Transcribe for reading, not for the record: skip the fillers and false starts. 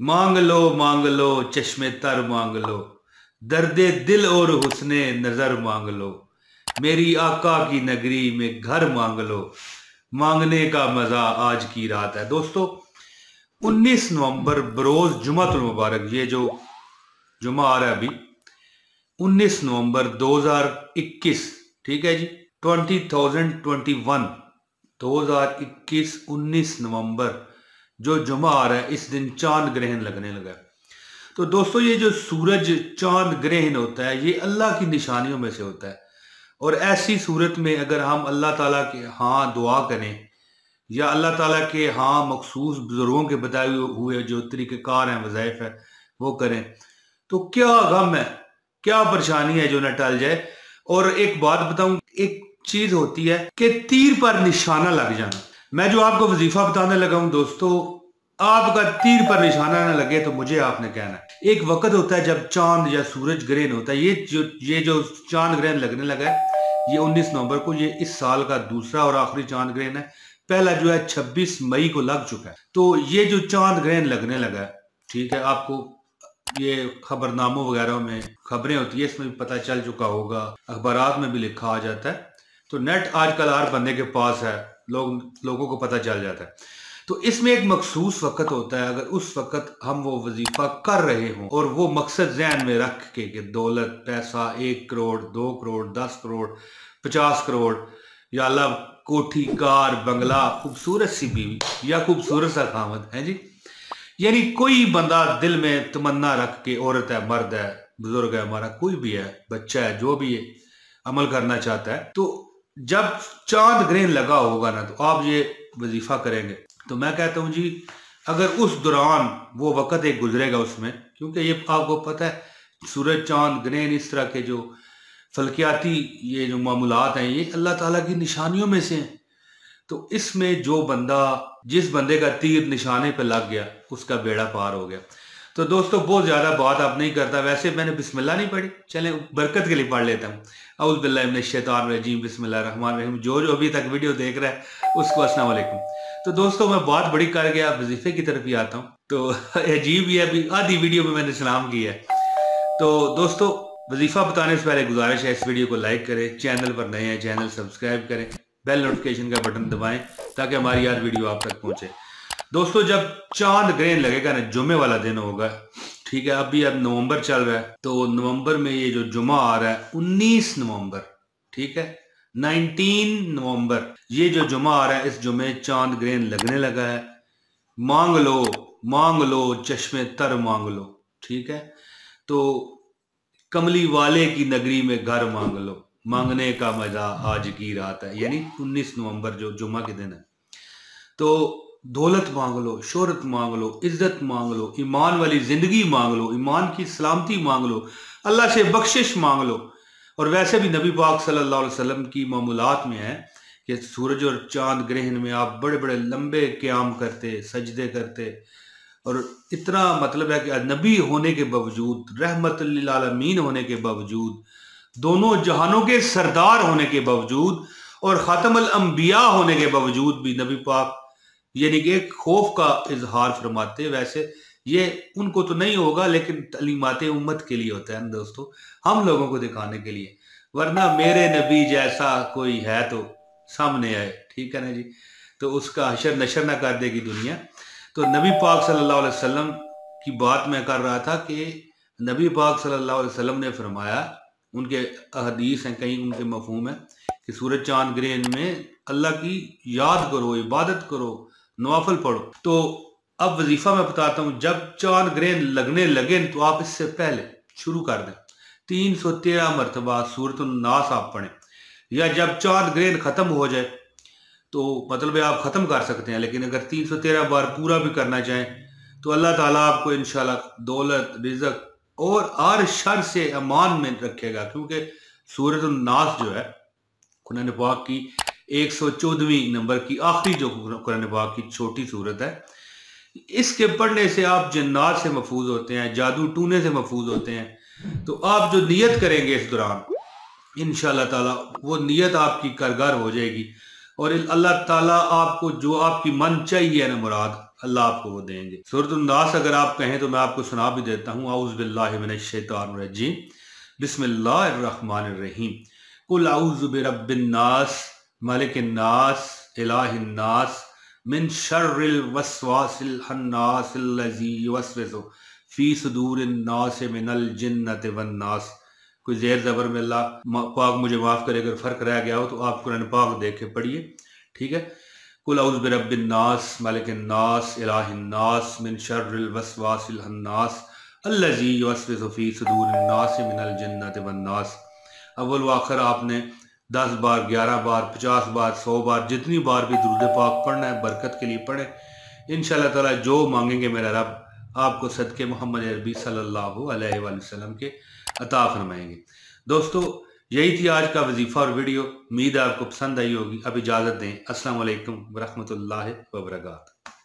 मांग लो चश्मे तर मांग लो, दर्दे दिल और हुस्ने नजर मांग लो, मेरी आका की नगरी में घर मांग लो, मांगने का मजा आज की रात है। दोस्तों 19 नवंबर बरोज जुमातुल मुबारक, ये जो जुमा आ रहा है अभी 19 नवंबर 2021, ठीक है जी, 2021 2021 19 नवंबर जो जुमा आ रहा है, इस दिन चांद ग्रहण लगने लगा है। तो दोस्तों ये जो सूरज चांद ग्रहण होता है ये अल्लाह की निशानियों में से होता है, और ऐसी सूरत में अगर हम अल्लाह ताला के हाँ दुआ करें या अल्लाह ताला के हाँ मखसूस बुजुर्गों के बताए हुए जो तरीक़ेकार हैं, वज़ाइफ है, वो करें तो क्या गम है, क्या परेशानी है जो न टल जाए। और एक बात बताऊं, एक चीज होती है कि तीर पर निशाना लग जाना। मैं जो आपको वजीफा बताने लगा हूं दोस्तों, आपका तीर पर निशाना न लगे तो मुझे आपने कहना है। एक वक्त होता है जब चांद या सूरज ग्रहण होता है, ये जो चांद ग्रहण लगने लगा है ये 19 नवंबर को, ये इस साल का दूसरा और आखिरी चांद ग्रहण है। पहला जो है 26 मई को लग चुका है। तो ये जो चांद ग्रहण लगने लगा है, ठीक है, आपको ये खबरनामों वगैरह में खबरें होती है, इसमें भी पता चल चुका होगा, अखबारात में भी लिखा आ जाता है। तो नेट आजकल हर बंदे के पास है, लोगों को पता चल जाता है। तो इसमें एक मखसूस वक्त होता है, अगर उस वक्त हम वो वजीफा कर रहे हों और वो मकसद जहन में रख के कि दौलत पैसा 1 करोड़ 2 करोड़ 10 करोड़ 50 करोड़ या अल्लाह कोठी कार बंगला खूबसूरत सी बीवी या खूबसूरत सा खामद है जी, यानी कोई बंदा दिल में तमन्ना रख के, औरत है मर्द है बुजुर्ग है हमारा कोई भी है बच्चा है जो भी है अमल करना चाहता है, तो जब चांद ग्रहण लगा होगा ना तो आप ये वजीफा करेंगे। तो मैं कहता हूँ जी, अगर उस दौरान वो वक़्त एक गुजरेगा उसमें, क्योंकि ये आपको पता है सूरज चांद ग्रहण इस तरह के जो फलकियाती ये जो मामूलात हैं ये अल्लाह ताला की निशानियों में से हैं। तो इसमें जो बंदा, जिस बंदे का तीर निशाने पे लग गया उसका बेड़ा पार हो गया। तो दोस्तों बहुत ज़्यादा बात आप नहीं करता, वैसे मैंने बिस्मिल्लाह नहीं पढ़ी, चलें बरकत के लिए पढ़ लेता हूँ। औज़ु बिल्लाहि मिनश शैतानिर रजीम, बिस्मिल्लाहिर रहमानिर रहीम। जो अभी तक वीडियो देख रहा है उसको अस्सलाम वालेकुम। तो दोस्तों मैं बात बड़ी कर गया, वजीफे की तरफ ही आता हूँ। तो अजीब ही है, अभी आधी वीडियो में मैंने सलाम किया है। तो दोस्तों वजीफा बताने से पहले गुजारिश है इस वीडियो को लाइक करें, चैनल पर नए हैं चैनल सब्सक्राइब करें, बेल नोटिफिकेशन का बटन दबाएं ताकि हमारी हर वीडियो आप तक पहुंचे। दोस्तों जब चांद ग्रहण लगेगा ना, जुमे वाला दिन होगा, ठीक है, अभी अब नवंबर चल रहा है, तो नवंबर में ये जो जुमा आ रहा है 19 नवंबर, ठीक है 19 नवंबर, ये जो जुमा आ रहा है इस जुमे चांद ग्रहण लगने लगा है। मांग लो चश्मे तर मांग लो, ठीक है, तो कमली वाले की नगरी में घर मांग लो, मांगने का मजा आज की रात है, यानी 19 नवंबर जो जुमा के दिन है। तो दौलत मांग लो, शोहरत मांग लो, इज्जत मांग लो, ईमान वाली जिंदगी मांग लो, ईमान की सलामती मांग लो, अल्लाह से बख्शिश मांग लो। और वैसे भी नबी पाक सल्लल्लाहु अलैहि वसल्लम की मामूलात में है कि सूरज और चांद ग्रहण में आप बड़े बड़े लंबे क़याम करते, सजदे करते, और इतना मतलब है कि नबी होने के बावजूद, रहमत लिल आलमीन होने के बावजूद, दोनों जहानों के सरदार होने के बावजूद और ख़ातमुल अंबिया होने के बावजूद भी नबी पाक यानी कि एक खौफ का इजहार फरमाते। वैसे ये उनको तो नहीं होगा लेकिन तालीमात उम्मत के लिए होता है ना दोस्तों, हम लोगों को दिखाने के लिए, वरना मेरे नबी जैसा कोई है तो सामने आए, ठीक है ना जी, तो उसका हशर नशर ना कर देगी दुनिया। तो नबी पाक सल्लल्लाहु अलैहि वसल्लम की बात मैं कर रहा था कि नबी पाक सल्लल्लाहु अलैहि वसल्लम ने फरमाया, उनके हदीस हैं कहीं, उनके मफहूम है कि सूरज चांद ग्रहण में अल्लाह की याद करो, इबादत करो, नवाफल पढ़ो। तो अब वजीफा मैं बताता हूँ, जब चांद ग्रहण लगने लगे तो आप इससे पहले शुरू कर दें 313 मरतबा सूरतुन नास आप पढ़ें, या जब चांद ग्रहण खत्म हो जाए तो मतलब आप ख़त्म कर सकते हैं, लेकिन अगर 313 बार पूरा भी करना चाहें तो अल्लाह ताला आपको इंशाल्लाह दौलत रिज़्क़ और हर शर से अमान में रखेगा, क्योंकि सूरतुन नास जो है कुरान पाक की 114वीं नंबर की आखिरी जो कुरान पाक की छोटी सूरत है, इसके पढ़ने से आप जन्नात से महफूज होते हैं, जादू टूने से महफूज होते हैं। तो आप जो नियत करेंगे इस दौरान इंशाल्लाह ताला वो नियत आपकी कारगर हो जाएगी और अल्लाह ताला आपको जो आपकी मन चाहिए ना मुराद اللہ آپ کو وہ دیں گے۔ سورۃ الناس اگر آپ کہیں تو میں آپ کو سنا بھی دیتا ہوں۔ اعوذ باللہ من الشیطان الرجیم، بسم اللہ الرحمن الرحیم، قل اعوذ برب الناس ملک الناس الہ الناس من شر الوسواس الخناس الذی یوسوس فی صدور الناس من الجنۃ والناس۔ کوئی زیر زبر میں اللہ پاک مجھے معاف کرے، اگر فرق رہ گیا ہو تو آپ قرآن پاک دیکھ کے پڑھیے، ٹھیک ہے۔ قل اعوذ برب الناس ملک الناس الہ الناس من شر الوسواس الخناس الذی یوسوس فی صدور الناس من الجنۃ والناس۔ اول و آخر آپ نے 10 بار، 11 بار، 50 بار، 100 بار، جتنی بار بھی درود پاک پڑھنا ہے، برکت کے لیے پڑھیں۔ انشاءاللہ تعالیٰ جو مانگیں گے میرا رب آپ کو صدقے محمد عربی صلی اللہ علیہ وآلہ وسلم کے عطا فرمائیں گے۔ دوستو یہی تھی آج کا وظیفہ اور ویڈیو، امید ہے آپ کو پسند آئی ہوگی۔ اب اجازت دیں، السلام علیکم ورحمۃ اللہ وبرکاتہ۔